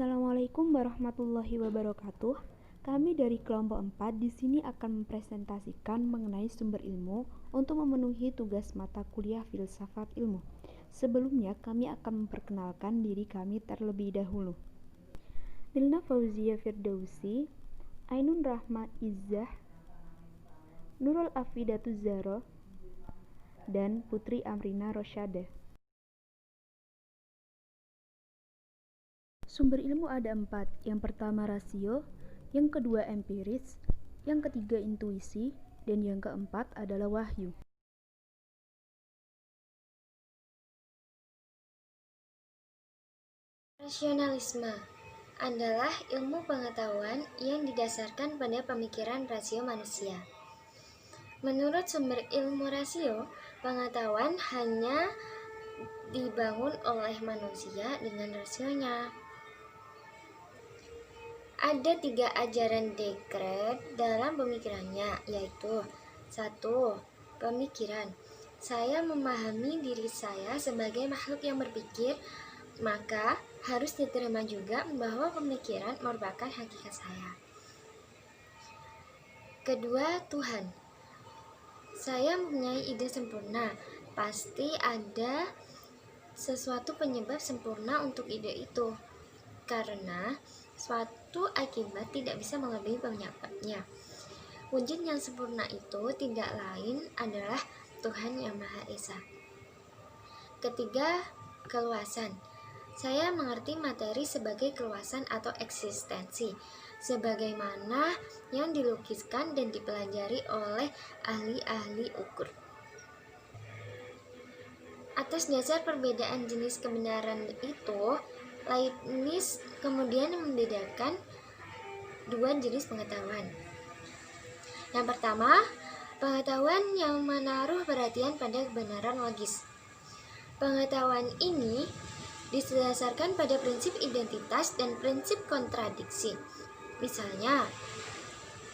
Assalamualaikum warahmatullahi wabarakatuh. Kami dari kelompok 4 di sini akan mempresentasikan mengenai sumber ilmu untuk memenuhi tugas mata kuliah filsafat ilmu. Sebelumnya kami akan memperkenalkan diri kami terlebih dahulu. Lilna Fauzia Firdausi, Ainun Rahma Izzah, Nurul Afidatu Zahra, dan Putri Amrina Rosyada. Sumber ilmu ada 4. Yang pertama rasio, yang kedua empiris, yang ketiga intuisi, dan yang keempat adalah wahyu. Rasionalisme adalah ilmu pengetahuan yang didasarkan pada pemikiran rasio manusia. Menurut sumber ilmu rasio, pengetahuan hanya dibangun oleh manusia dengan rasionya. Ada 3 ajaran Descartes dalam pemikirannya, yaitu 1. Pemikiran. Saya memahami diri saya sebagai makhluk yang berpikir, maka harus diterima juga bahwa pemikiran merupakan hakikat saya. Kedua, Tuhan. Saya mempunyai ide sempurna, pasti ada sesuatu penyebab sempurna untuk ide itu, karena suatu akibat tidak bisa melebihi penyebabnya. Wujud yang sempurna itu tidak lain adalah Tuhan Yang Maha Esa. Ketiga, keluasan. Saya mengerti materi sebagai keluasan atau eksistensi, sebagaimana yang dilukiskan dan dipelajari oleh ahli-ahli ukur. Atas dasar perbedaan jenis kebenaran itu, Leibniz kemudian membedakan 2 jenis pengetahuan. Yang pertama, pengetahuan yang menaruh perhatian pada kebenaran logis. Pengetahuan ini didasarkan pada prinsip identitas dan prinsip kontradiksi. Misalnya,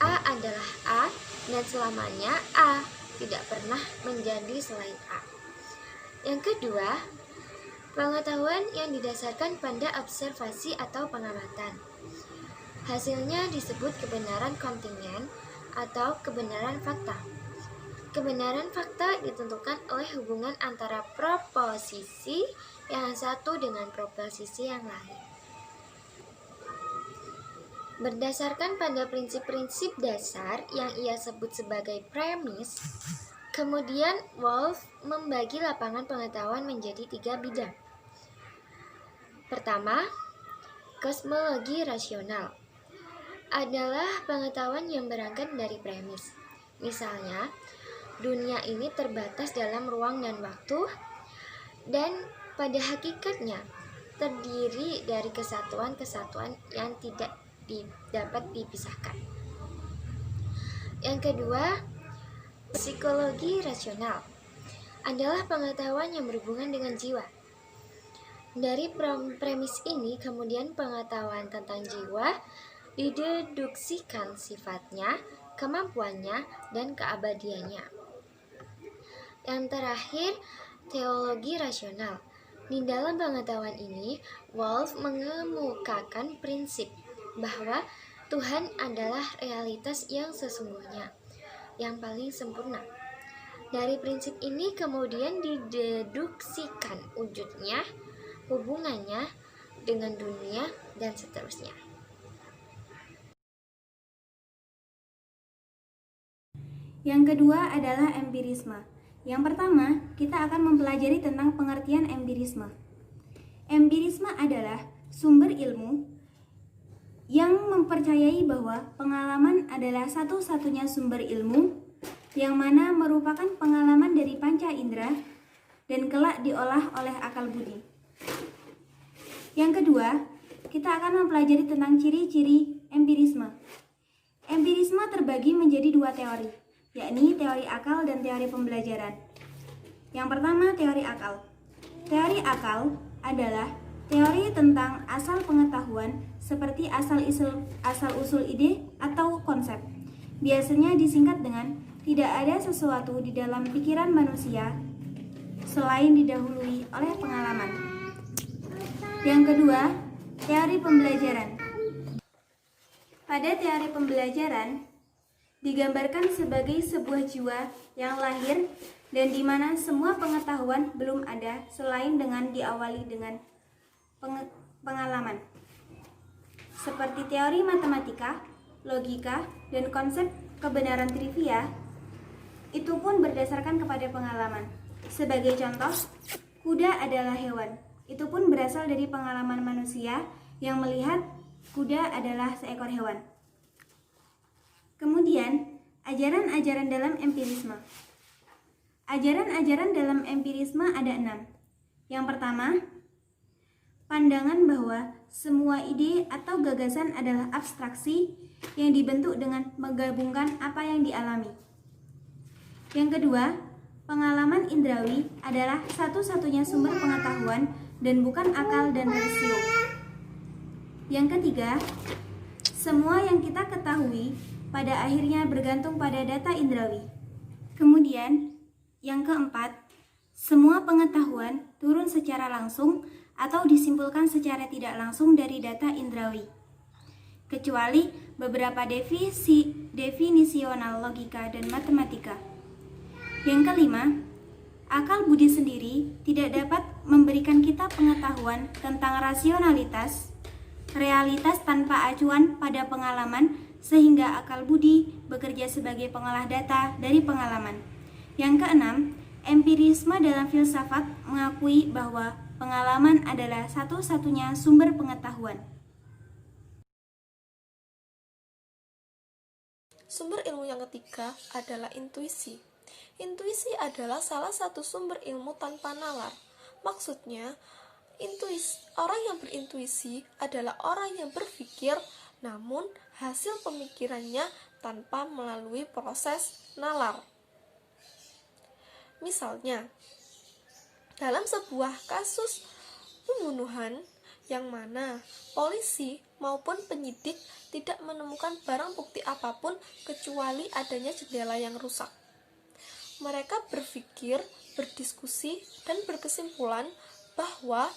A adalah A dan selamanya A tidak pernah menjadi selain A. Yang kedua, pengetahuan yang didasarkan pada observasi atau pengamatan. Hasilnya disebut kebenaran kontingen atau kebenaran fakta. Kebenaran fakta ditentukan oleh hubungan antara proposisi yang satu dengan proposisi yang lain. Berdasarkan pada prinsip-prinsip dasar yang ia sebut sebagai premis, kemudian Wolff membagi lapangan pengetahuan menjadi 3 bidang. Pertama, kosmologi rasional adalah pengetahuan yang berangkat dari premis. Misalnya, dunia ini terbatas dalam ruang dan waktu, dan pada hakikatnya terdiri dari kesatuan-kesatuan yang tidak dapat dipisahkan. Yang kedua, psikologi rasional adalah pengetahuan yang berhubungan dengan jiwa. Dari premis ini kemudian pengetahuan tentang jiwa dideduksikan sifatnya, kemampuannya, dan keabadiannya. Yang terakhir, teologi rasional. Di dalam pengetahuan ini, Wolff mengemukakan prinsip bahwa Tuhan adalah realitas yang sesungguhnya, yang paling sempurna. Dari prinsip ini kemudian dideduksikan wujudnya, hubungannya dengan dunia, dan seterusnya. Yang kedua adalah empirisme. Yang pertama, kita akan mempelajari tentang pengertian empirisme. Empirisme adalah sumber ilmu yang mempercayai bahwa pengalaman adalah satu-satunya sumber ilmu yang mana merupakan pengalaman dari panca indera dan kelak diolah oleh akal budi. Yang kedua, kita akan mempelajari tentang ciri-ciri empirisme. Empirisme terbagi menjadi 2 teori, yakni teori akal dan teori pembelajaran. Yang pertama, teori akal. Teori akal adalah teori tentang asal pengetahuan seperti asal-usul ide atau konsep. Biasanya disingkat dengan tidak ada sesuatu di dalam pikiran manusia selain didahului oleh pengalaman. Yang kedua, Teori pembelajaran. Pada teori pembelajaran, digambarkan sebagai sebuah jiwa yang lahir dan di mana semua pengetahuan belum ada selain dengan diawali dengan pengalaman. Seperti teori matematika, logika, dan konsep kebenaran trivia, itu pun berdasarkan kepada pengalaman. Sebagai contoh, kuda adalah hewan. Itu pun berasal dari pengalaman manusia yang melihat kuda adalah seekor hewan. Kemudian, ajaran-ajaran dalam empirisme. Ajaran-ajaran dalam empirisme ada 6. Yang pertama, pandangan bahwa semua ide atau gagasan adalah abstraksi yang dibentuk dengan menggabungkan apa yang dialami. Yang kedua, pengalaman indrawi adalah satu-satunya sumber pengetahuan dan bukan akal dan rasio. Yang ketiga, semua yang kita ketahui pada akhirnya bergantung pada data indrawi. Kemudian, yang keempat, semua pengetahuan turun secara langsung atau disimpulkan secara tidak langsung dari data indrawi, kecuali beberapa definisional logika dan matematika. Yang kelima, akal budi sendiri tidak dapat memberikan kita pengetahuan tentang rasionalitas, realitas tanpa acuan pada pengalaman, sehingga akal budi bekerja sebagai pengolah data dari pengalaman. Yang keenam, empirisme dalam filsafat mengakui bahwa pengalaman adalah satu-satunya sumber pengetahuan. Sumber ilmu yang ketiga adalah intuisi. Intuisi adalah salah satu sumber ilmu tanpa nalar. Maksudnya, orang yang berintuisi adalah orang yang berpikir, namun hasil pemikirannya tanpa melalui proses nalar. Misalnya, dalam sebuah kasus pembunuhan yang mana polisi maupun penyidik tidak menemukan barang bukti apapun kecuali adanya jendela yang rusak. Mereka berpikir, berdiskusi, dan berkesimpulan bahwa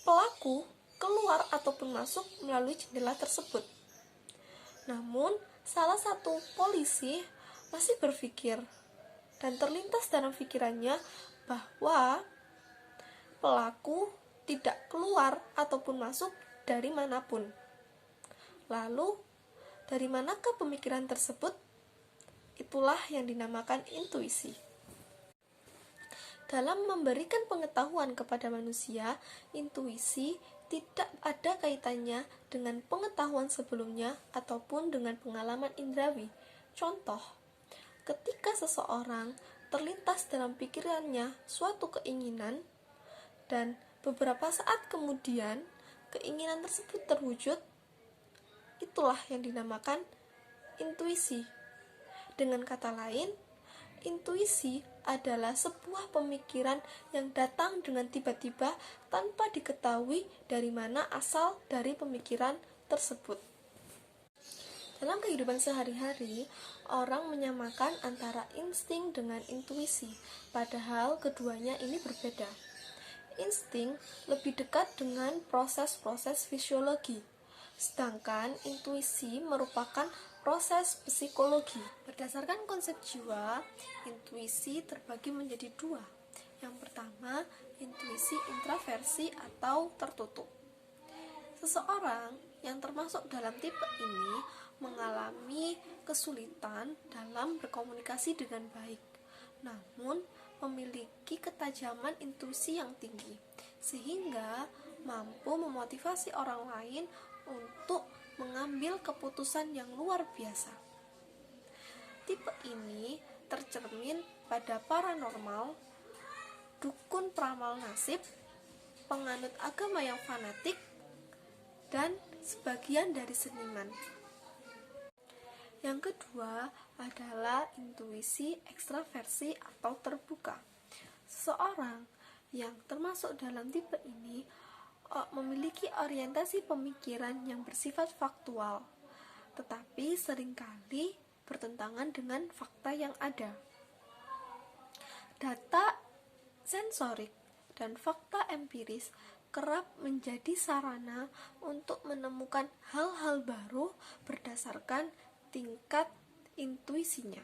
pelaku keluar ataupun masuk melalui jendela tersebut. Namun, salah satu polisi masih berpikir dan terlintas dalam pikirannya bahwa pelaku tidak keluar ataupun masuk dari manapun. Lalu, dari manakah pemikiran tersebut? Itulah yang dinamakan intuisi. Dalam memberikan pengetahuan kepada manusia, intuisi tidak ada kaitannya dengan pengetahuan sebelumnya ataupun dengan pengalaman indrawi. Contoh, ketika seseorang terlintas dalam pikirannya suatu keinginan dan beberapa saat kemudian keinginan tersebut terwujud, itulah yang dinamakan intuisi. Dengan kata lain, intuisi adalah sebuah pemikiran yang datang dengan tiba-tiba tanpa diketahui dari mana asal dari pemikiran tersebut. Dalam kehidupan sehari-hari, orang menyamakan antara insting dengan intuisi, padahal keduanya ini berbeda. Insting lebih dekat dengan proses-proses fisiologi, sedangkan intuisi merupakan proses psikologi. Berdasarkan konsep jiwa, intuisi terbagi menjadi 2. Yang pertama, intuisi intraversi atau tertutup. Seseorang yang termasuk dalam tipe ini mengalami kesulitan dalam berkomunikasi dengan baik, namun memiliki ketajaman intuisi yang tinggi, sehingga mampu memotivasi orang lain untuk mengambil keputusan yang luar biasa. Tipe ini tercermin pada paranormal, dukun peramal nasib, penganut agama yang fanatik, dan sebagian dari seniman. Yang kedua adalah intuisi ekstraversi atau terbuka. Seseorang yang termasuk dalam tipe ini memiliki orientasi pemikiran yang bersifat faktual, tetapi seringkali bertentangan dengan fakta yang ada. Data sensorik dan fakta empiris kerap menjadi sarana untuk menemukan hal-hal baru berdasarkan tingkat intuisinya.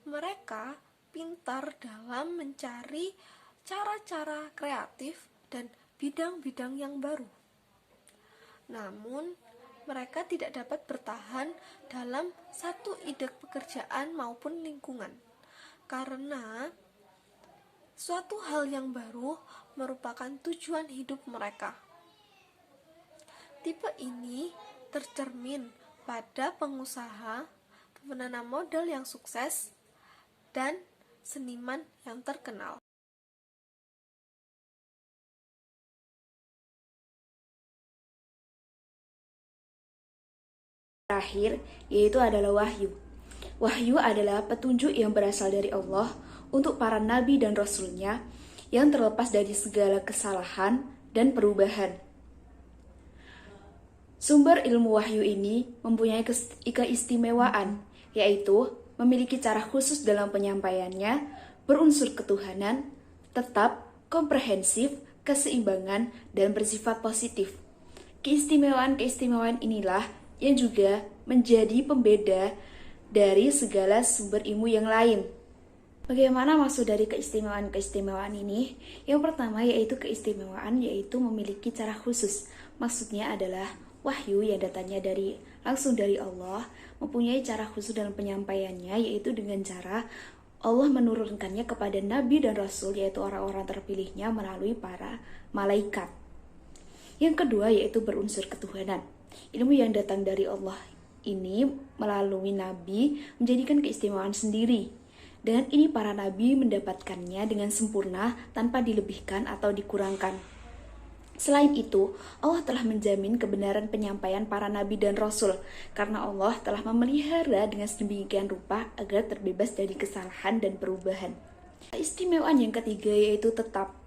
Mereka pintar dalam mencari cara-cara kreatif dan bidang-bidang yang baru. Namun, mereka tidak dapat bertahan dalam satu ide pekerjaan maupun lingkungan, karena suatu hal yang baru merupakan tujuan hidup mereka. Tipe ini tercermin pada pengusaha, penanam modal yang sukses, dan seniman yang terkenal. Terakhir, yaitu adalah wahyu. Wahyu adalah petunjuk yang berasal dari Allah untuk para nabi dan rasulnya yang terlepas dari segala kesalahan dan perubahan. Sumber ilmu wahyu ini mempunyai keistimewaan, yaitu memiliki cara khusus dalam penyampaiannya, berunsur ketuhanan, tetap, komprehensif, keseimbangan, dan bersifat positif. Keistimewaan-keistimewaan inilah yang juga menjadi pembeda dari segala sumber ilmu yang lain. Bagaimana maksud dari keistimewaan-keistimewaan ini? Yang pertama yaitu keistimewaan yaitu memiliki cara khusus. Maksudnya adalah wahyu yang datangnya langsung dari Allah, mempunyai cara khusus dalam penyampaiannya, yaitu dengan cara Allah menurunkannya kepada nabi dan rasul, yaitu orang-orang terpilihnya melalui para malaikat. Yang kedua yaitu berunsur ketuhanan. Ilmu yang datang dari Allah ini melalui nabi menjadikan keistimewaan sendiri. Dengan ini para nabi mendapatkannya dengan sempurna tanpa dilebihkan atau dikurangkan. Selain itu, Allah telah menjamin kebenaran penyampaian para nabi dan rasul karena Allah telah memelihara dengan sedemikian rupa agar terbebas dari kesalahan dan perubahan. Keistimewaan yang ketiga yaitu tetap.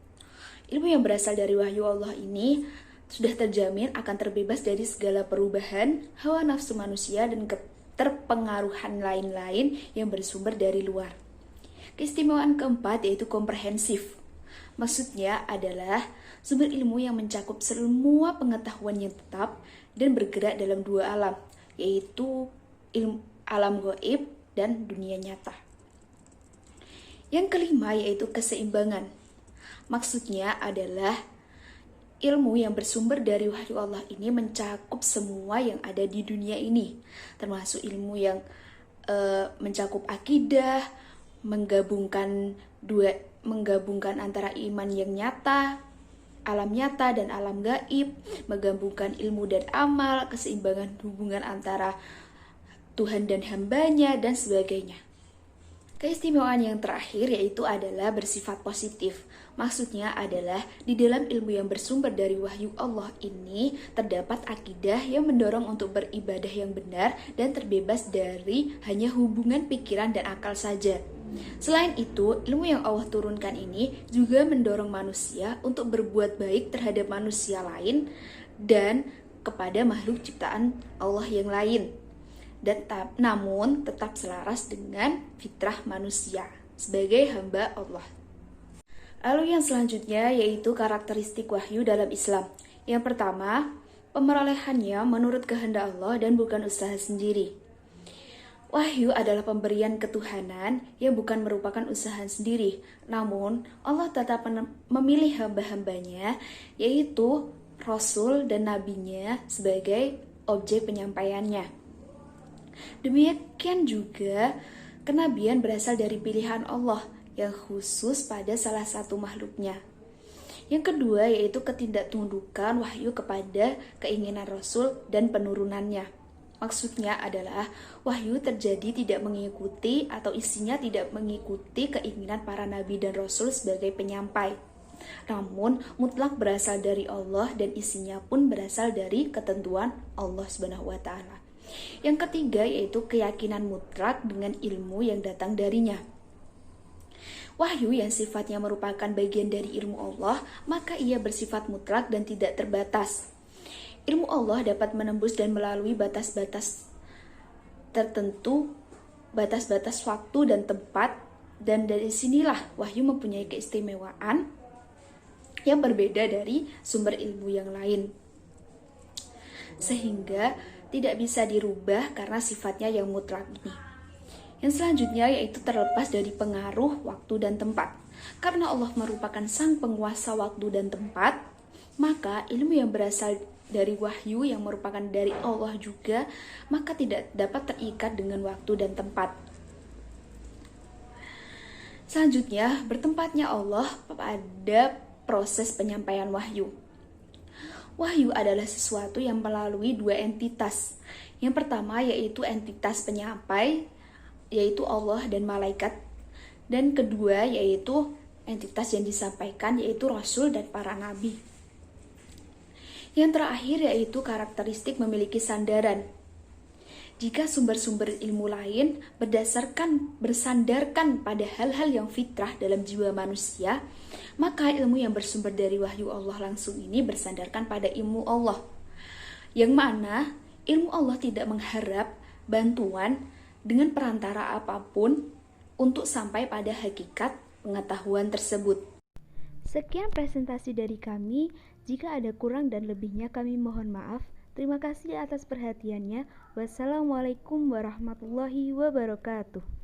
Ilmu yang berasal dari wahyu Allah ini sudah terjamin akan terbebas dari segala perubahan, hawa nafsu manusia, dan keterpengaruhan lain-lain yang bersumber dari luar. Keistimewaan keempat yaitu komprehensif. Maksudnya adalah sumber ilmu yang mencakup semua pengetahuan yang tetap dan bergerak dalam dua alam, yaitu alam gaib dan dunia nyata. Yang kelima yaitu keseimbangan. Maksudnya adalah ilmu yang bersumber dari wahyu Allah ini mencakup semua yang ada di dunia ini, termasuk ilmu yang mencakup akidah, menggabungkan antara iman yang nyata, alam nyata dan alam gaib, menggabungkan ilmu dan amal, keseimbangan hubungan antara Tuhan dan hambanya, dan sebagainya. Keistimewaan yang terakhir yaitu adalah bersifat positif. Maksudnya adalah di dalam ilmu yang bersumber dari wahyu Allah ini terdapat akidah yang mendorong untuk beribadah yang benar dan terbebas dari hanya hubungan pikiran dan akal saja. Selain itu, ilmu yang Allah turunkan ini juga mendorong manusia untuk berbuat baik terhadap manusia lain dan kepada makhluk ciptaan Allah yang lain. Namun tetap selaras dengan fitrah manusia sebagai hamba Allah. Lalu yang selanjutnya yaitu karakteristik wahyu dalam Islam. Yang pertama, pemerolehannya menurut kehendak Allah dan bukan usaha sendiri. Wahyu adalah pemberian ketuhanan yang bukan merupakan usaha sendiri, namun Allah tetap memilih hamba-hambanya, yaitu Rasul dan Nabinya sebagai objek penyampaiannya. Demikian juga, kenabian berasal dari pilihan Allah yang khusus pada salah satu makhluknya. Yang kedua yaitu ketindaktundukan wahyu kepada keinginan Rasul dan penurunannya. Maksudnya adalah wahyu terjadi tidak mengikuti atau isinya tidak mengikuti keinginan para nabi dan Rasul sebagai penyampai. Namun mutlak berasal dari Allah dan isinya pun berasal dari ketentuan Allah SWT. Yang ketiga yaitu keyakinan mutlak dengan ilmu yang datang darinya. Wahyu yang sifatnya merupakan bagian dari ilmu Allah, maka ia bersifat mutlak dan tidak terbatas. Ilmu Allah dapat menembus dan melalui batas-batas tertentu, batas-batas waktu dan tempat, dan dari sinilah wahyu mempunyai keistimewaan yang berbeda dari sumber ilmu yang lain, sehingga tidak bisa dirubah karena sifatnya yang mutlak ini. Yang selanjutnya yaitu terlepas dari pengaruh waktu dan tempat. Karena Allah merupakan sang penguasa waktu dan tempat, maka ilmu yang berasal dari wahyu yang merupakan dari Allah juga, maka tidak dapat terikat dengan waktu dan tempat. Selanjutnya, bertempatnya Allah pada proses penyampaian wahyu. Wahyu adalah sesuatu yang melalui dua entitas. Yang pertama yaitu entitas penyampai, yaitu Allah dan malaikat. Dan kedua yaitu entitas yang disampaikan, yaitu Rasul dan para nabi. Yang terakhir yaitu karakteristik memiliki sandaran. Jika sumber-sumber ilmu lain bersandarkan pada hal-hal yang fitrah dalam jiwa manusia, maka ilmu yang bersumber dari wahyu Allah langsung ini bersandarkan pada ilmu Allah. Yang mana ilmu Allah tidak mengharap bantuan dengan perantara apapun untuk sampai pada hakikat pengetahuan tersebut. Sekian presentasi dari kami. Jika ada kurang dan lebihnya kami mohon maaf. Terima kasih atas perhatiannya. Wassalamualaikum warahmatullahi wabarakatuh.